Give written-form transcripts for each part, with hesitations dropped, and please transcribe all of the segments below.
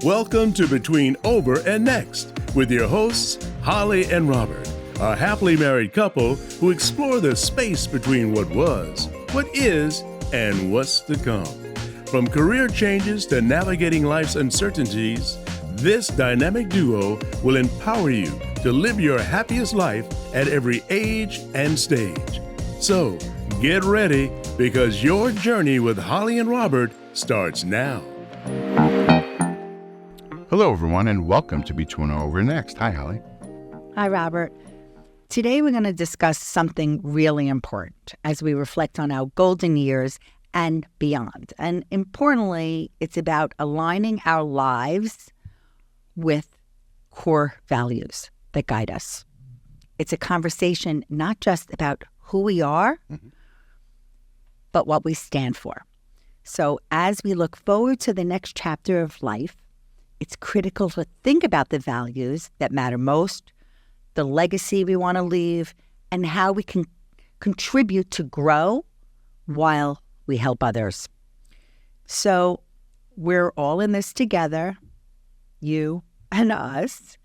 Welcome to Between Over and Next with your hosts, Holli and Robert, a happily married couple who explore the space between what was, what is, and what's to come. From career changes to navigating life's uncertainties, this dynamic duo will empower you to live your happiest life at every age and stage. So, get ready because your journey with Holli and Robert starts now. Hello, everyone, and welcome to Between Over Next. Hi, Holli. Hi, Robert. Today, we're going to discuss something really important as we reflect on our golden years and beyond. And importantly, it's about aligning our lives with core values that guide us. It's a conversation not just about who we are, but what we stand for. So as we look forward to the next chapter of life, it's critical to think about the values that matter most, the legacy we want to leave, and how we can contribute to grow while we help others. So we're all in this together, you and us.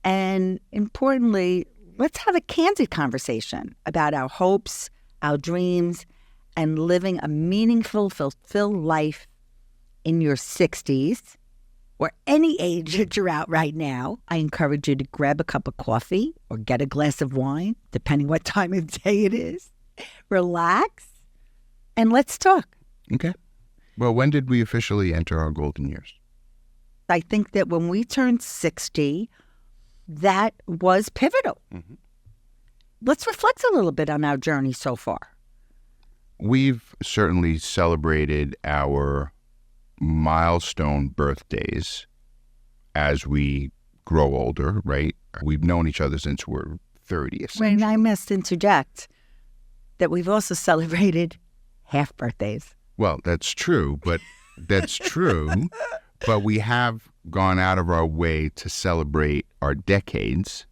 And importantly, let's have a candid conversation about our hopes, our dreams, and living a meaningful, fulfilled life in your 60s or any age that you're at right now. I encourage you to grab a cup of coffee or get a glass of wine, depending what time of day it is. Relax, and let's talk. Okay. Well, when did we officially enter our golden years? I think that when we turned 60, that was pivotal. Let's reflect a little bit on our journey so far. We've certainly celebrated our milestone birthdays as we grow older, right? We've known each other since we're 30. And I must interject that we've also celebrated half birthdays. Well, that's true, but but we have gone out of our way to celebrate our decades,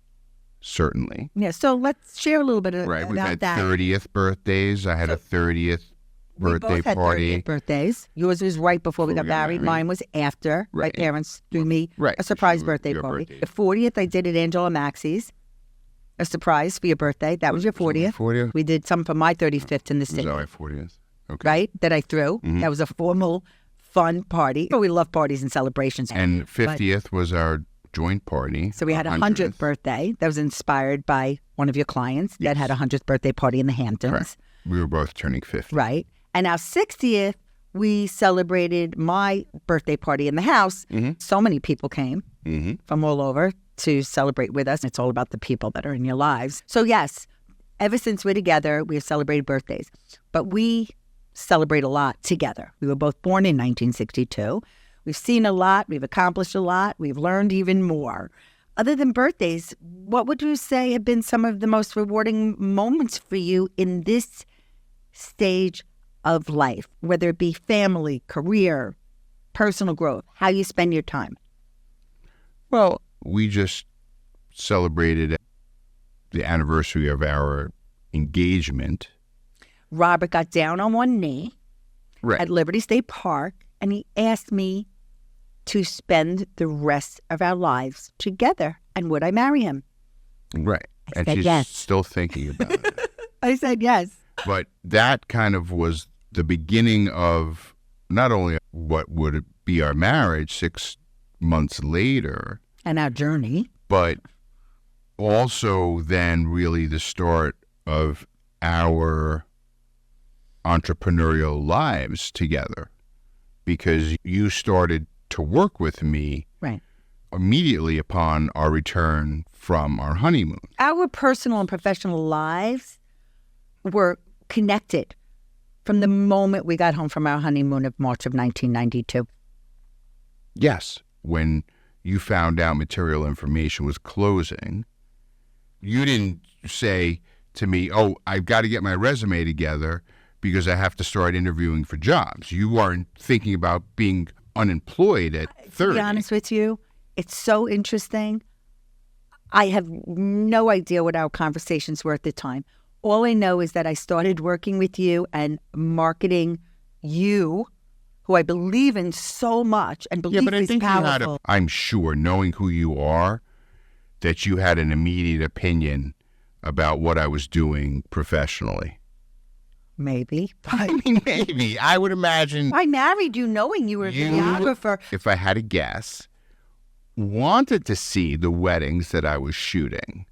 certainly. Yeah, so let's share a little bit Right, about we've had that. 30th birthdays. I had a 30th birthday we both party. had 30th birthdays. Yours was right before we got married. Mine was after. Right. My parents threw me a surprise birthday Your party. birthday. The 40th, I did at Angela Maxey's. A surprise for your birthday. That was your 40th. 40th? We did some for my 35th in the Was city. that my 40th? Okay. Right? That I threw. That was a formal, fun party. We love parties and celebrations. And 50th was our joint party. So we had a 100th birthday that was inspired by one of your clients that had a 100th birthday party in the Hamptons. Right. We were both turning 50. Right. And our 60th, we celebrated my birthday party in the house. So many people came from all over to celebrate with us. It's all about the people that are in your lives. So yes, ever since we're together, we have celebrated birthdays. But we celebrate a lot together. We were both born in 1962. We've seen a lot. We've accomplished a lot. We've learned even more. Other than birthdays, what would you say have been some of the most rewarding moments for you in this stage of life, whether it be family, career, personal growth, how you spend your time? Well, we just celebrated the anniversary of our engagement. Robert got down on one knee Right. at Liberty State Park, and he asked me to spend the rest of our lives together. And would I marry him? Right. I And said she's yes. still thinking about it. I said yes. But that kind of was the beginning of not only what would be our marriage 6 months later, And our journey. but also then really the start of our entrepreneurial lives together, because you started to work with me Right. immediately upon our return from our honeymoon. Our personal and professional lives were connected from the moment we got home from our honeymoon of March of 1992. Yes, when you found out Material Information was closing, you didn't say to me, oh, I've got to get my resume together because I have to start interviewing for jobs. You weren't thinking about being unemployed at 30. To be honest with you, it's so interesting. I have no idea what our conversations were at the time. All I know is that I started working with you and marketing you who I believe in so much and Yeah, believe but I is think powerful. I'm sure, knowing who you are, that you had an immediate opinion about what I was doing professionally. Maybe. I mean, maybe. I would imagine I married you knowing you were a videographer. if I had to guess, wanted to see the weddings that I was shooting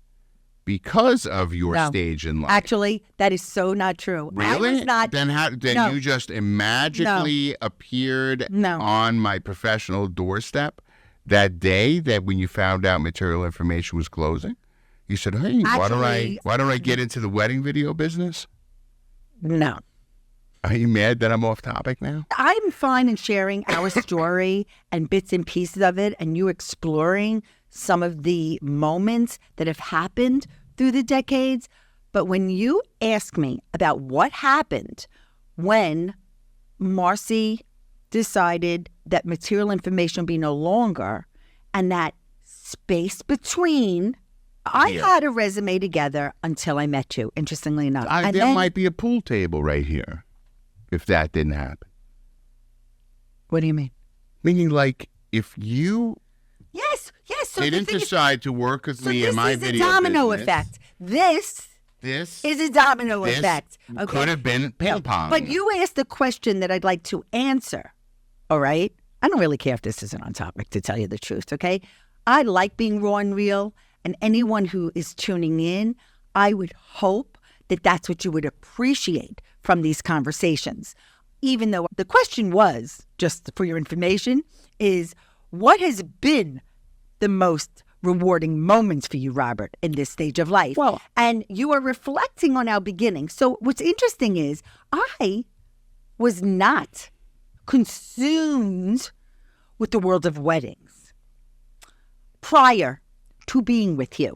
because of your No. stage in life. Actually, that is so not true. Really? I was not. Then No. you just magically appeared No. on my professional doorstep that day that when you found out material information was closing? You said, "Hey, why don't I get into the wedding video business?" No. Are you mad that I'm off topic now? I'm fine in sharing our story and bits and pieces of it, and you exploring some of the moments that have happened through the decades. But when you ask me about what happened when Marcy decided that material information would be no longer, and that space between, I had a resume together until I met you, interestingly enough. And There then, might be a pool table right here if that didn't happen. what do you mean? Meaning, like, if you Yes. So didn't the thing is- decide to work with so me this in my is video a domino business, effect. This This is a domino this effect. Okay? could have been ping pong. But you asked a question that I'd like to answer. All right? I don't really care if this isn't on topic, to tell you the truth, okay? I like being raw and real, and anyone who is tuning in, I would hope that that's what you would appreciate from these conversations. Even though the question was, just for your information, is what has been the most rewarding moments for you, Robert, in this stage of life? Well- and you are reflecting on our beginning. So what's interesting is I was not consumed with the world of weddings prior to being with you.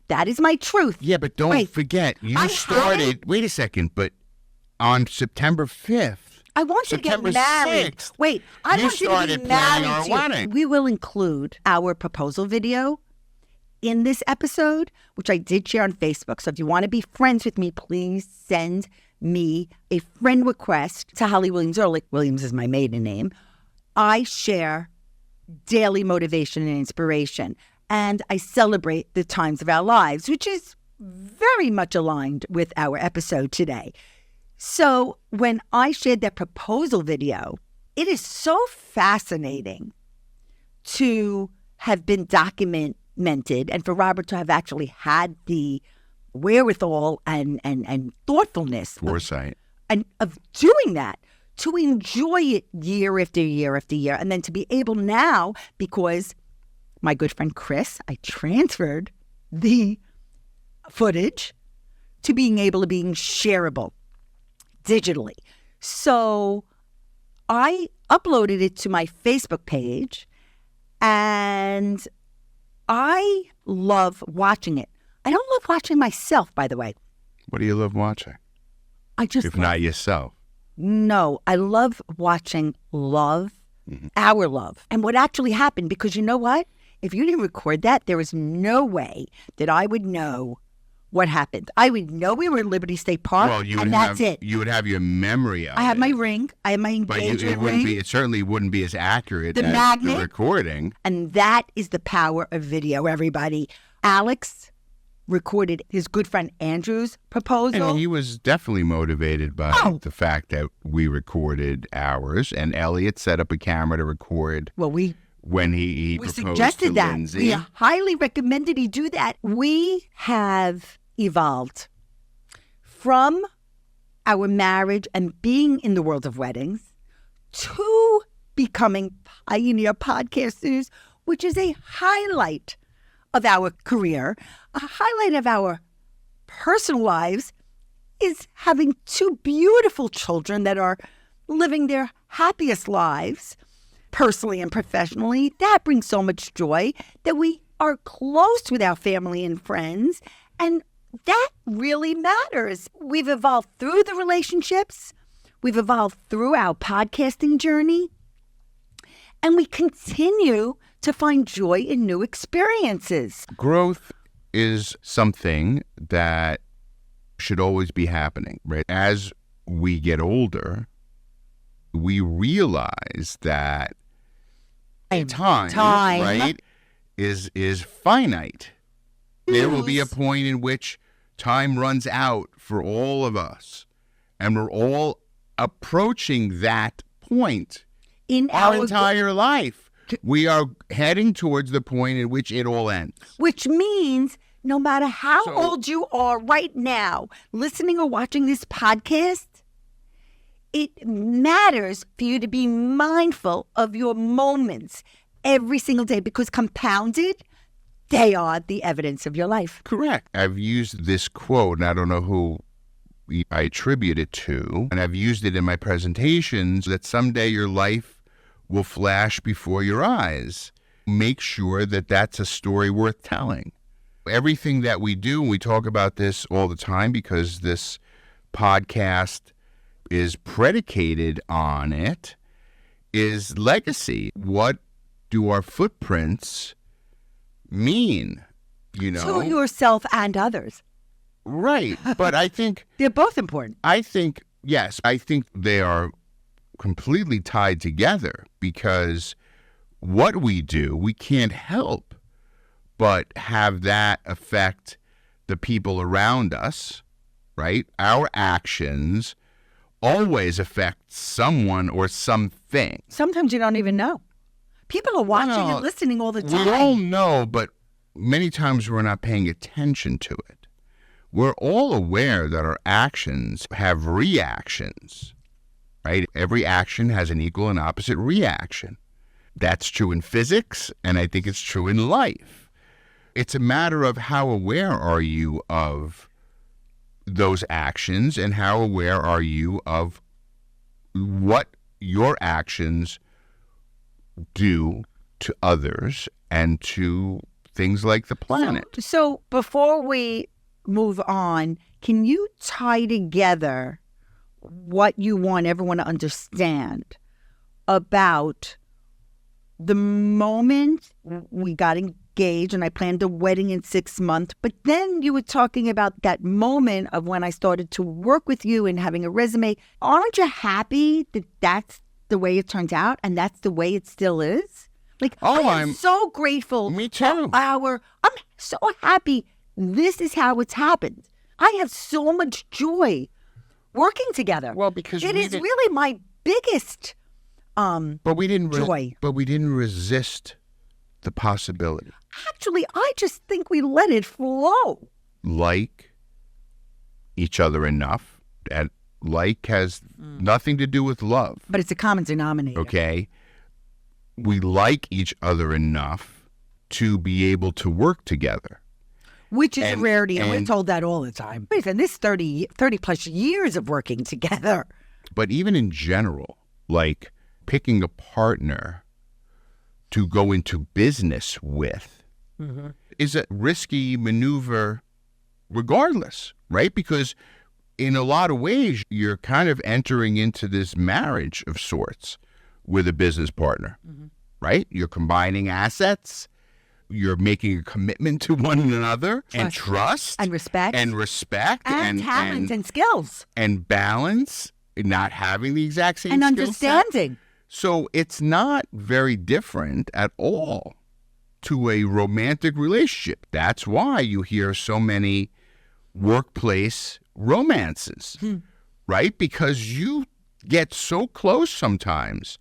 That is my truth. Yeah, but don't Wait, forget, you I started, wait a second, but on September 5th, I want you to September get married. 6th, Wait, I you want you to started be planning married. our to you. wedding. We will include our proposal video in this episode, which I did share on Facebook. So if you want to be friends with me, please send me a friend request to Holly Williams Ehrlich. Williams is my maiden name. I share daily motivation and inspiration, and I celebrate the times of our lives, which is very much aligned with our episode today. So when I shared that proposal video, it is so fascinating to have been documented and for Robert to have actually had the wherewithal and thoughtfulness foresight. of doing that, to enjoy it year after year after year, and then to be able now, because my good friend Chris, I transferred the footage to being able to being shareable digitally. So I uploaded it to my Facebook page, and I love watching it. I don't love watching myself, by the way. What do you love watching? I just If not yourself. No, I love watching love, our love, and what actually happened. Because you know what? If you didn't record that, there is no way that I would know what happened. I would know we were in Liberty State Park, Well, you would and that's have it. you would have your memory of I have it, my ring. I have my but engagement it wouldn't ring. be. It certainly wouldn't be as accurate The as magnet? the recording. And that is the power of video, everybody. Alex recorded his good friend Andrew's proposal. And he was definitely motivated by Oh. the fact that we recorded ours, and Elliot set up a camera to record Well, we when he proposed suggested to that. Lindsay. We highly recommended he do that. We have evolved from our marriage and being in the world of weddings to becoming pioneer podcasters, which is a highlight of our career. A highlight of our personal lives is having two beautiful children that are living their happiest lives, personally and professionally. That brings so much joy that we are close with our family and friends, and that really matters. We've evolved through the relationships. We've evolved through our podcasting journey, and we continue to find joy in new experiences. Growth is something that should always be happening, right? As we get older, we realize that time, right, is finite. There will be a point in which time runs out for all of us, and we're all approaching that point In our entire life. We are heading towards the point in which it all ends. Which means no matter how old you are right now, listening or watching this podcast, it matters for you to be mindful of your moments every single day, because compounded, they are the evidence of your life. Correct. I've used this quote, and I don't know who I attribute it to, and I've used it in my presentations, that someday your life will flash before your eyes. Make sure that that's a story worth telling. Everything that we do, and we talk about this all the time because this podcast is predicated on it, is legacy. What do our footprints mean? You know, To yourself and others. right. But I think They're both important. yes, I think they are completely tied together, because what we do, we can't help but have that affect the people around us, right? Our actions always affect someone or something. Sometimes you don't even know. People are watching Well, and listening all the time. We all know, but many times we're not paying attention to it. We're all aware that our actions have reactions, right? Every action has an equal and opposite reaction. That's true in physics, and I think it's true in life. It's a matter of how aware are you of those actions, and how aware are you of what your actions do to others and to things like the planet. So before we move on, can you tie together what you want everyone to understand about the moment we got engaged and I planned a wedding in 6 months, but then you were talking about that moment of when I started to work with you and having a resume. Aren't you happy that that's the way it turned out and that's the way it still is? Like, I'm so grateful. Me too. I'm so happy this is how it's happened. I have so much joy working together. Well, because it is really my biggest but we didn't joy. But we didn't resist the possibility. Actually, I just think we let it flow. Like each other enough. And like has nothing to do with love. But it's a common denominator. Okay? We like each other enough to be able to work together. Which is a rarity, and we're told that all the time. And this 30 plus years of working together. But even in general, like picking a partner to go into business with is a risky maneuver regardless, right? Because in a lot of ways, you're kind of entering into this marriage of sorts with a business partner, right? You're combining assets. You're making a commitment to one another, and trust and respect and talent and skills and balance, not having the exact same and skill understanding. set. So it's not very different at all to a romantic relationship. That's why you hear so many workplace romances, right? Because you get so close sometimes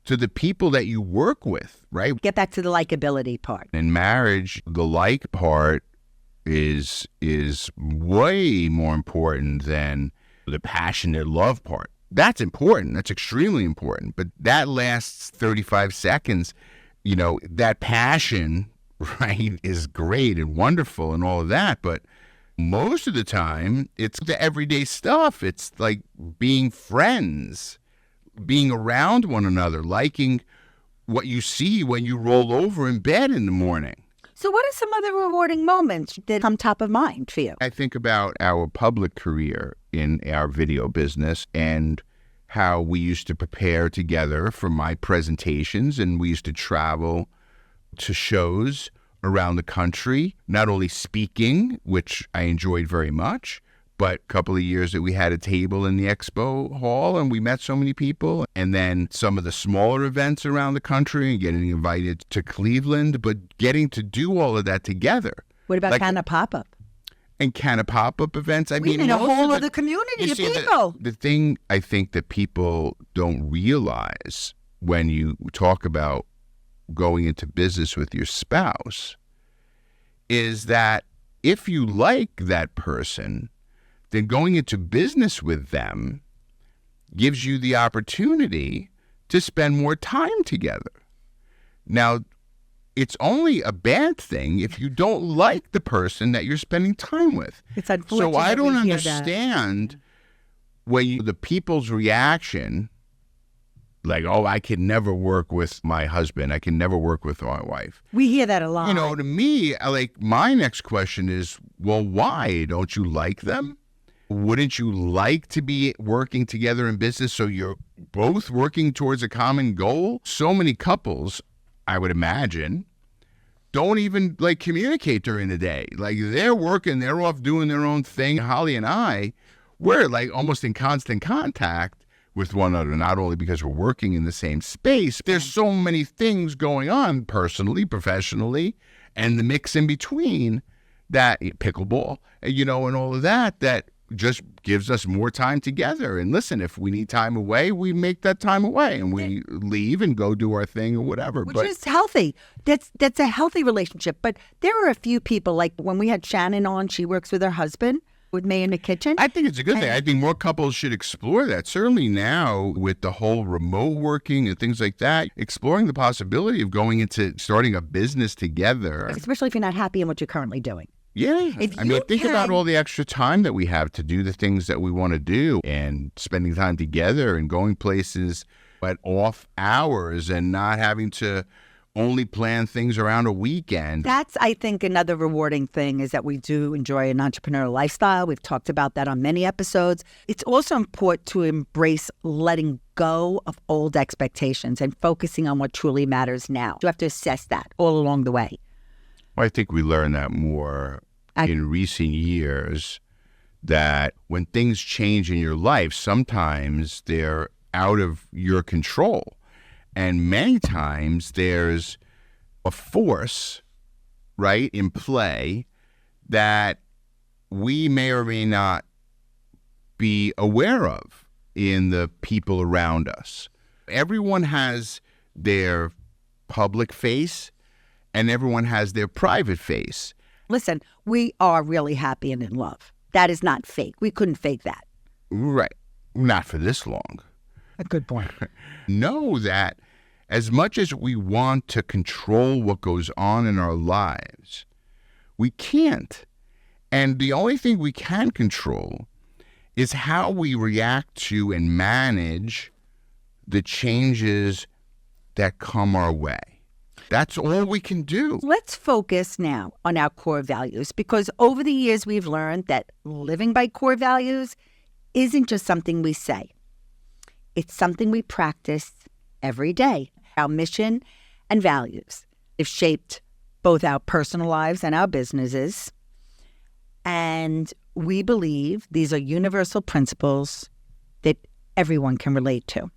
to the people that you work with, right? Get back to the likability part. In marriage, the like part is way more important than the passionate love part. That's important. That's extremely important. But that lasts 35 seconds. You know, that passion, right, is great and wonderful and all of that. But most of the time, it's the everyday stuff. It's like being friends, being around one another, liking what you see when you roll over in bed in the morning. So what are some other rewarding moments that come top of mind for you? I think about our public career in our video business and how we used to prepare together for my presentations, and we used to travel to shows around the country, not only speaking, which I enjoyed very much, But a couple of years that we had a table in the expo hall and we met so many people. And then some of the smaller events around the country and getting invited to Cleveland, but getting to do all of that together. What about kind of pop-up? And kind of pop-up events. I mean, in a whole other community of people. The thing I think that people don't realize when you talk about going into business with your spouse is that if you like that person, then going into business with them gives you the opportunity to spend more time together. Now, it's only a bad thing if you don't like the person that you're spending time with. It's unfortunate. So I don't understand when the people's reaction, like, oh, I can never work with my husband. I can never work with my wife. We hear that a lot. You know, to me, like, my next question is, well, why? Don't you like them? Wouldn't you like to be working together in business so you're both working towards a common goal? So many couples, I would imagine, don't even like communicate during the day. Like they're working, they're off doing their own thing. Holly and I, we're like almost in constant contact with one another, not only because we're working in the same space. There's so many things going on personally, professionally, and the mix in between that pickleball, you know, and all of that, that just gives us more time together. And listen, if we need time away, we make that time away and we leave and go do our thing or whatever. Which is healthy. That's a healthy relationship. But there are a few people, like when we had Shannon on, she works with her husband, with me in the kitchen. I think it's a good thing. I think more couples should explore that. Certainly now with the whole remote working and things like that, exploring the possibility of going into starting a business together. Especially if you're not happy in what you're currently doing. Yeah. I mean, think about all the extra time that we have to do the things that we want to do and spending time together and going places at off hours and not having to only plan things around a weekend. That's, I think, another rewarding thing is that we do enjoy an entrepreneurial lifestyle. We've talked about that on many episodes. It's also important to embrace letting go of old expectations and focusing on what truly matters now. You have to assess that all along the way. Well, I think we learned that more in recent years, that when things change in your life, sometimes they're out of your control. And many times there's a force, right, in play that we may or may not be aware of in the people around us. Everyone has their public face and everyone has their private face. Listen, we are really happy and in love. That is not fake. We couldn't fake that. Right. Not for this long. A good point. Know that as much as we want to control what goes on in our lives, we can't. And the only thing we can control is how we react to and manage the changes that come our way. That's all we can do. Let's focus now on our core values, because over the years we've learned that living by core values isn't just something we say. It's something we practice every day. Our mission and values have shaped both our personal lives and our businesses. And we believe these are universal principles that everyone can relate to.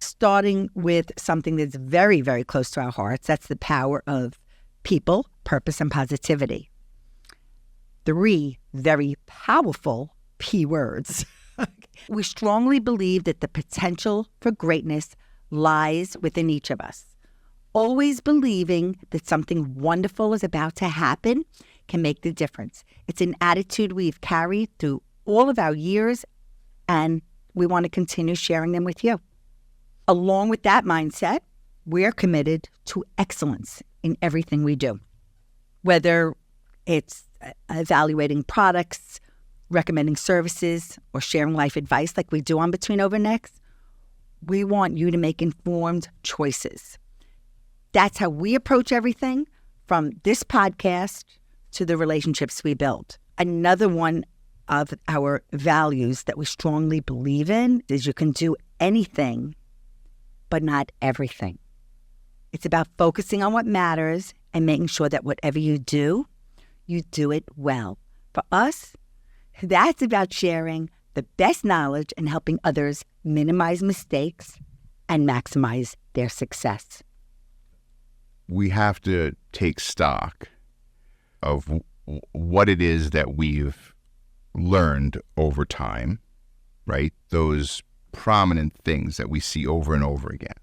Starting with something that's very, very close to our hearts, that's the power of people, purpose, and positivity. 3 very powerful P words. We strongly believe that the potential for greatness lies within each of us. Always believing that something wonderful is about to happen can make the difference. It's an attitude we've carried through all of our years, and we want to continue sharing them with you. Along with that mindset, we're committed to excellence in everything we do. Whether it's evaluating products, recommending services, or sharing life advice like we do on Between Over Next, we want you to make informed choices. That's how we approach everything, from this podcast to the relationships we build. Another one of our values that we strongly believe in is you can do anything, but not everything. It's about focusing on what matters and making sure that whatever you do it well. For us, That's about sharing the best knowledge and helping others minimize mistakes and maximize their success. We have to take stock of what it is that we've learned over time, right? Those prominent things that we see over and over again.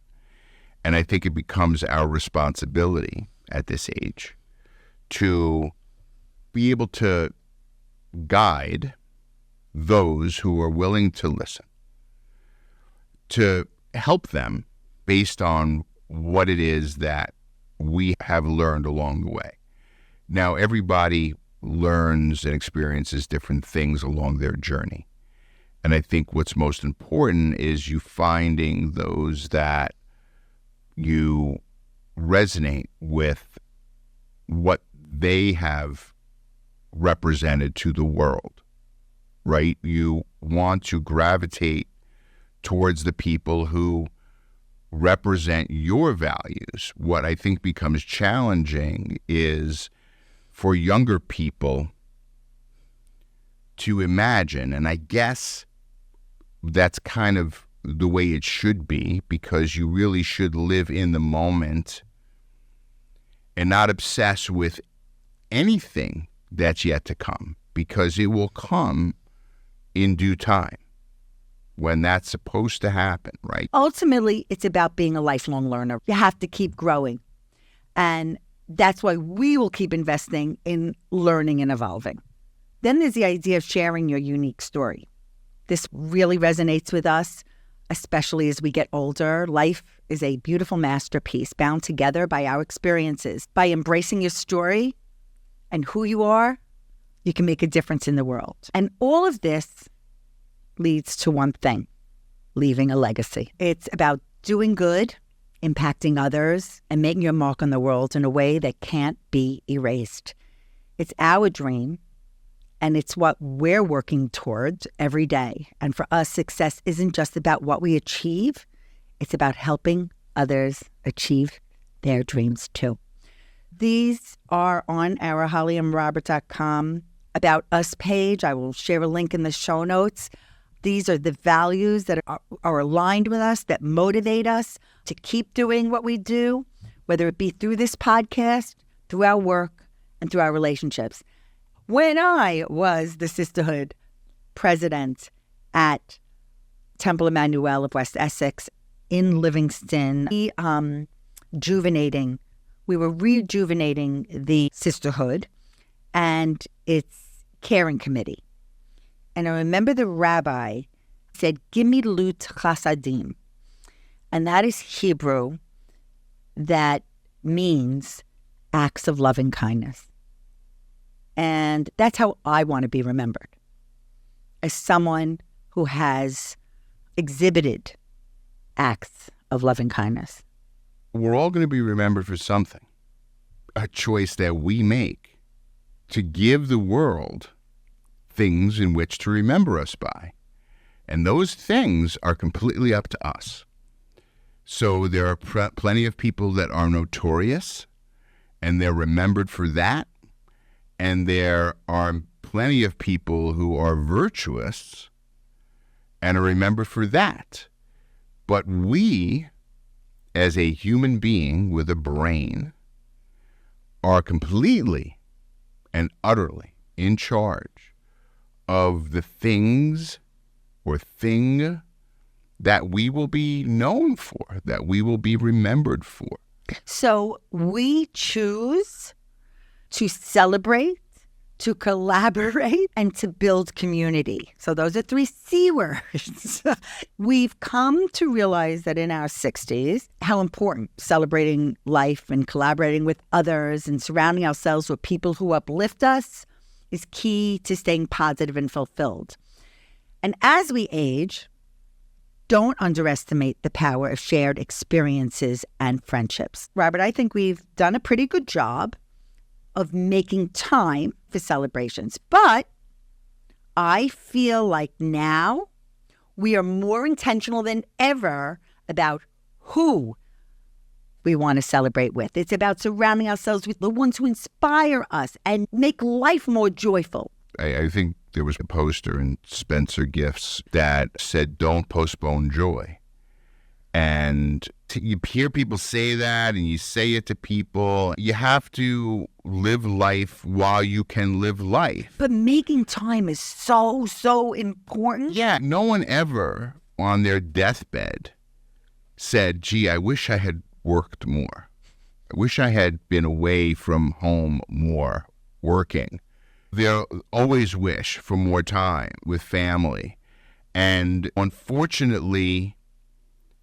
And I think it becomes our responsibility at this age to be able to guide those who are willing to listen, to help them based on what it is that we have learned along the way. Now, everybody learns and experiences different things along their journey. And I think what's most important is you finding those that you resonate with what they have represented to the world, right? You want to gravitate towards the people who represent your values. What I think becomes challenging is for younger people to imagine, and I guess that's kind of the way it should be, because you really should live in the moment and not obsess with anything that's yet to come, because it will come in due time when that's supposed to happen, right? Ultimately, it's about being a lifelong learner. You have to keep growing. And that's why we will keep investing in learning and evolving. Then there's the idea of sharing your unique story. This really resonates with us, especially as we get older. Life is a beautiful masterpiece bound together by our experiences. By embracing your story and who you are, you can make a difference in the world. And all of this leads to one thing: leaving a legacy. It's about doing good, impacting others, and making your mark on the world in a way that can't be erased. It's our dream, and it's what we're working towards every day. And for us, success isn't just about what we achieve. It's about helping others achieve their dreams too. These are on our hollyandrobert.com About Us page. I will share a link in the show notes. These are the values that are aligned with us, that motivate us to keep doing what we do, whether it be through this podcast, through our work, and through our relationships. When I was the sisterhood president at Temple Emmanuel of West Essex in Livingston, we were rejuvenating the sisterhood and its caring committee. And I remember the rabbi said, Gimilut Chasadim. And that is Hebrew that means acts of loving kindness. And that's how I want to be remembered, as someone who has exhibited acts of loving kindness. We're all going to be remembered for something, a choice that we make to give the world things in which to remember us by. And those things are completely up to us. So there are plenty of people that are notorious, and they're remembered for that. And there are plenty of people who are virtuous and are remembered for that. But we, as a human being with a brain, are completely and utterly in charge of the things or thing that we will be known for, that we will be remembered for. So we choose to celebrate, to collaborate, and to build community. So those are 3 C words. We've come to realize that in our 60s, how important celebrating life and collaborating with others and surrounding ourselves with people who uplift us is key to staying positive and fulfilled. And as we age, don't underestimate the power of shared experiences and friendships. Robert, I think we've done a pretty good job of making time for celebrations. But I feel like now we are more intentional than ever about who we want to celebrate with. It's about surrounding ourselves with the ones who inspire us and make life more joyful. I think There was a poster in Spencer Gifts that said, "Don't postpone joy." And you hear people say that, and you say it to people. You have to live life while you can live life. But making time is so, so important. Yeah, no one ever on their deathbed said, "Gee, I wish I had worked more. I wish I had been away from home more, working." They'll always wish for more time with family. And unfortunately,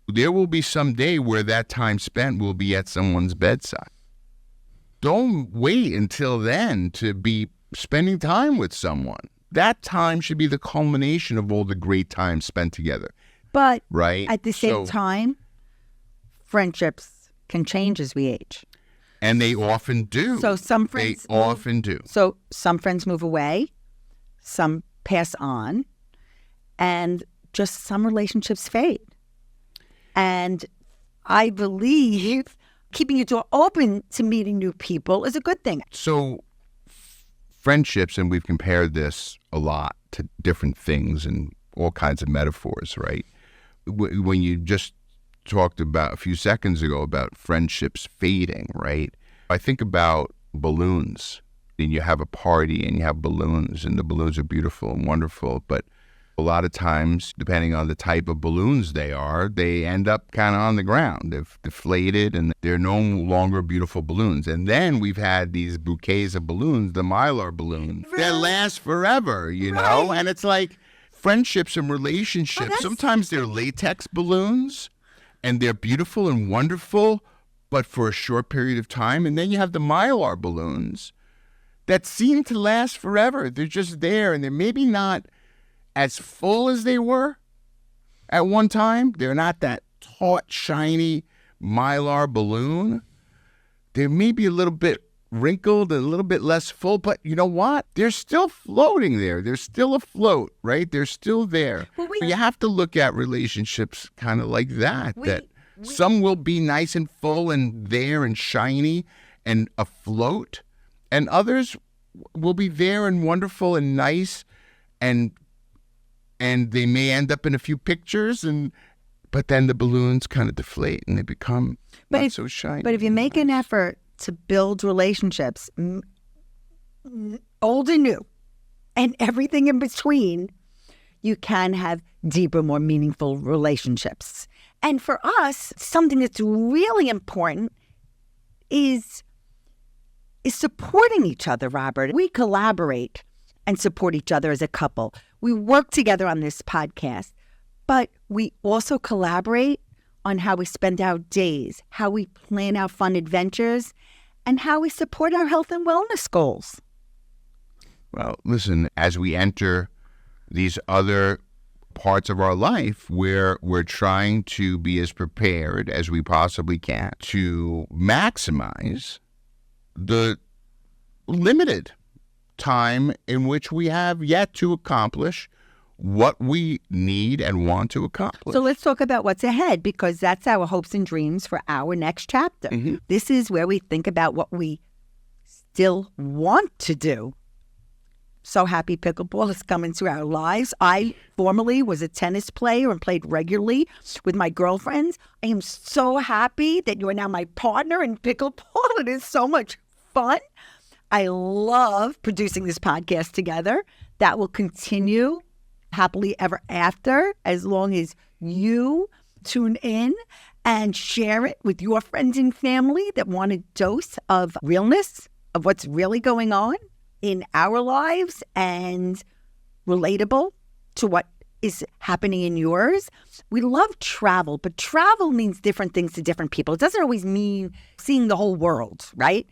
there will be some day where that time spent will be at someone's bedside. Don't wait until then to be spending time with someone. That time should be the culmination of all the great time spent together. But right? At the same time, friendships can change as we age. And they often do. So some friends often do. So some friends move away, some pass on, and just some relationships fade. And I believe keeping your door open to meeting new people is a good thing. So friendships, and we've compared this a lot to different things and all kinds of metaphors, right? When you just talked about a few seconds ago about friendships fading, right? I think about balloons, and you have a party and you have balloons, and the balloons are beautiful and wonderful, but a lot of times, depending on the type of balloons they are, they end up kind of on the ground. They've deflated and they're no longer beautiful balloons. And then we've had these bouquets of balloons, the Mylar balloons, that last forever, you know? And it's like friendships and relationships. Sometimes they're latex balloons and they're beautiful and wonderful, but for a short period of time. And then you have the Mylar balloons that seem to last forever. They're just there, and they're maybe not as full as they were at one time. They're not that taut, shiny Mylar balloon. They're maybe a little bit wrinkled and a little bit less full, but you know what? They're still floating there. They're still afloat, right? They're still there. Well, you have to look at relationships kind of like that, some will be nice and full and there and shiny and afloat, and others will be there and wonderful and nice, and they may end up in a few pictures, but then the balloons kind of deflate and they become not so shiny. But if you make an effort to build relationships, old and new, and everything in between, you can have deeper, more meaningful relationships. And for us, something that's really important is supporting each other, Robert. We collaborate and support each other as a couple. We work together on this podcast, but we also collaborate on how we spend our days, how we plan our fun adventures, and how we support our health and wellness goals. Well, listen, as we enter these other parts of our life where we're trying to be as prepared as we possibly can to maximize the limited time in which we have yet to accomplish what we need and want to accomplish. So let's talk about what's ahead, because that's our hopes and dreams for our next chapter. Mm-hmm. This is where we think about what we still want to do. So happy pickleball is coming to our lives. I formerly was a tennis player and played regularly with my girlfriends. I am so happy that you are now my partner in pickleball. It is so much fun. I love producing this podcast together. That will continue happily ever after, as long as you tune in and share it with your friends and family that want a dose of realness, of what's really going on in our lives and relatable to what is happening in yours. We love travel, but travel means different things to different people. It doesn't always mean seeing the whole world, right?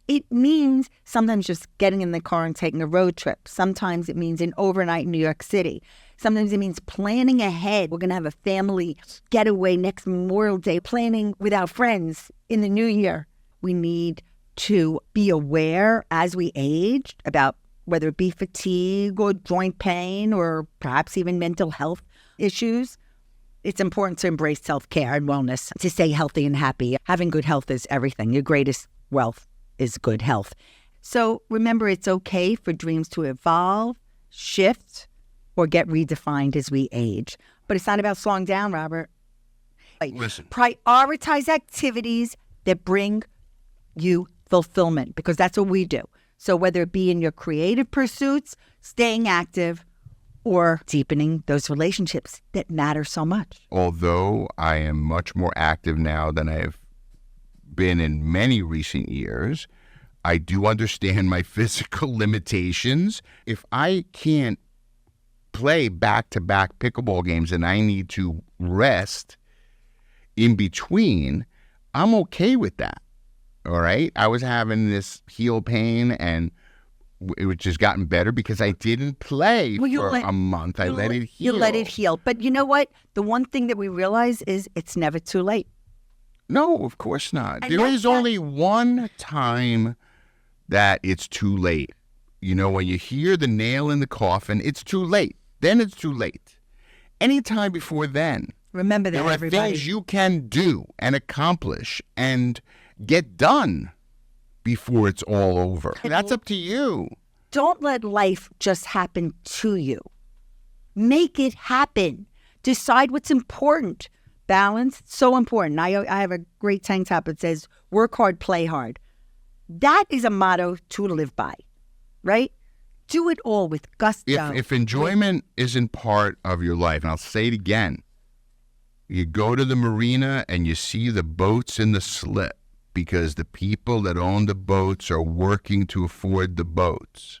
It means sometimes just getting in the car and taking a road trip. Sometimes it means an overnight in New York City. Sometimes it means planning ahead. We're going to have a family getaway next Memorial Day, planning with our friends in the new year. We need to be aware as we age about whether it be fatigue or joint pain or perhaps even mental health issues. It's important to embrace self-care and wellness to stay healthy and happy. Having good health is everything. Your greatest wealth is good health. So remember, it's okay for dreams to evolve shift or get redefined as we age. But it's not about slowing down, Robert. Listen. Prioritize activities that bring you fulfillment, because that's what we do. So whether it be in your creative pursuits, staying active, or deepening those relationships that matter so much. Although I am much more active now than I've been in many recent years, I do understand my physical limitations. If I can't play back-to-back pickleball games and I need to rest in between, I'm okay with that. All right? I was having this heel pain, and it just gotten better because I didn't play for a month. I let it heal. You let it heal. But you know what? The one thing that we realize is it's never too late. No, of course not. And there is only one time that it's too late. You know, when you hear the nail in the coffin, it's too late. Then it's too late. Anytime before then, remember that, there are everybody. things you can do and accomplish and get done before it's all over. That's up to you. Don't let life just happen to you. Make it happen. Decide what's important. Balance, so important. I have a great tank top that says, work hard, play hard. That is a motto to live by, right? Do it all with gusto. If enjoyment isn't part of your life, and I'll say it again, you go to the marina and you see the boats in the slip, because the people that own the boats are working to afford the boats.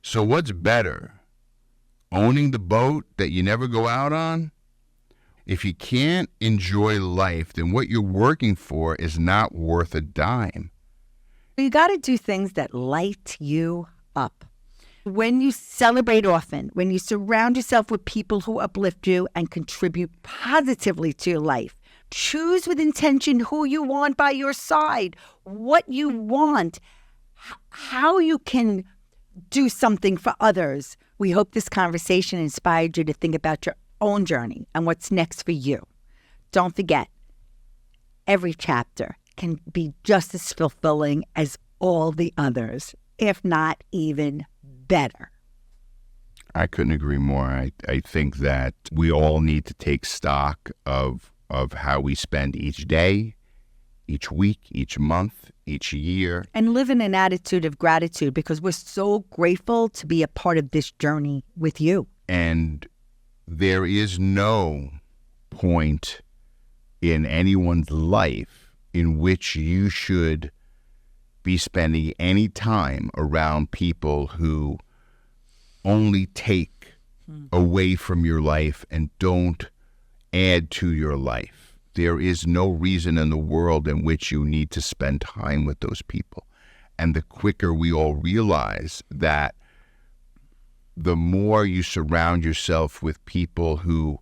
So what's better? Owning the boat that you never go out on? If you can't enjoy life, then what you're working for is not worth a dime. You got to do things that light you up. When you celebrate often, when you surround yourself with people who uplift you and contribute positively to your life, choose with intention who you want by your side, what you want, how you can do something for others. We hope this conversation inspired you to think about your own journey and what's next for you. Don't forget, every chapter can be just as fulfilling as all the others, if not even better. I couldn't agree more. I think that we all need to take stock of how we spend each day, each week, each month, each year. And live in an attitude of gratitude, because we're so grateful to be a part of this journey with you. And there is no point in anyone's life in which you should be spending any time around people who only take away from your life and don't add to your life. There is no reason in the world in which you need to spend time with those people. And the quicker we all realize that, the more you surround yourself with people who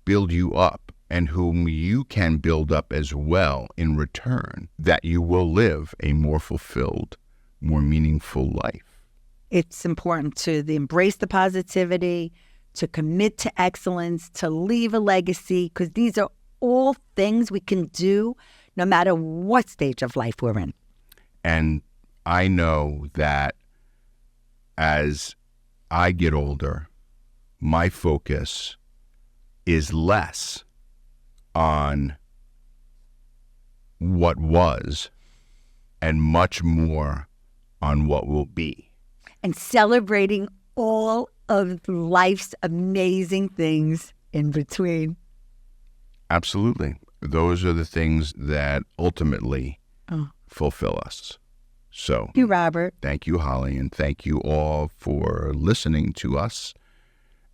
build you up and whom you can build up as well in return, that you will live a more fulfilled, more meaningful life. It's important to embrace the positivity, to commit to excellence, to leave a legacy, because these are all things we can do no matter what stage of life we're in. And I know that as I get older, my focus is less on what was and much more on what will be. And celebrating all of life's amazing things in between. Absolutely. Those are the things that ultimately fulfill us. So, Thank you, Robert. Thank you, Holly, and thank you all for listening to us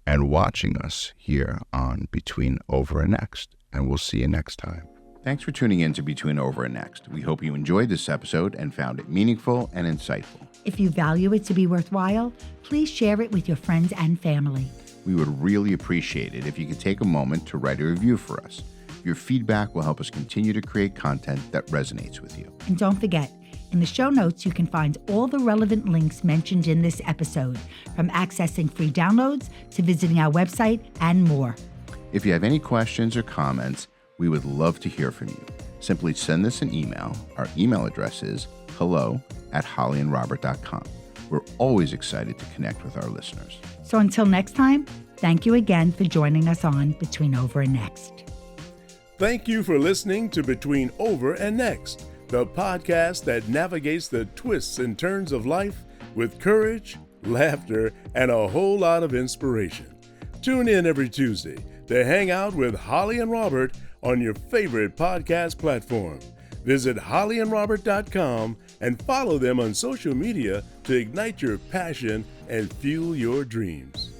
and watching us here on Between Over and Next. And we'll see you next time. Thanks for tuning in to Between Over and Next. We hope you enjoyed this episode and found it meaningful and insightful. If you value it to be worthwhile, please share it with your friends and family. We would really appreciate it if you could take a moment to write a review for us. Your feedback will help us continue to create content that resonates with you. And don't forget, in the show notes, you can find all the relevant links mentioned in this episode, from accessing free downloads to visiting our website and more. If you have any questions or comments, we would love to hear from you. Simply send us an email. Our email address is hello@hollyandrobert.com. We're always excited to connect with our listeners. So until next time, thank you again for joining us on Between Over and Next. Thank you for listening to Between Over and Next, the podcast that navigates the twists and turns of life with courage, laughter, and a whole lot of inspiration. Tune in every Tuesday to hang out with Holli and Robert on your favorite podcast platform. Visit hollyandrobert.com and follow them on social media to ignite your passion and fuel your dreams.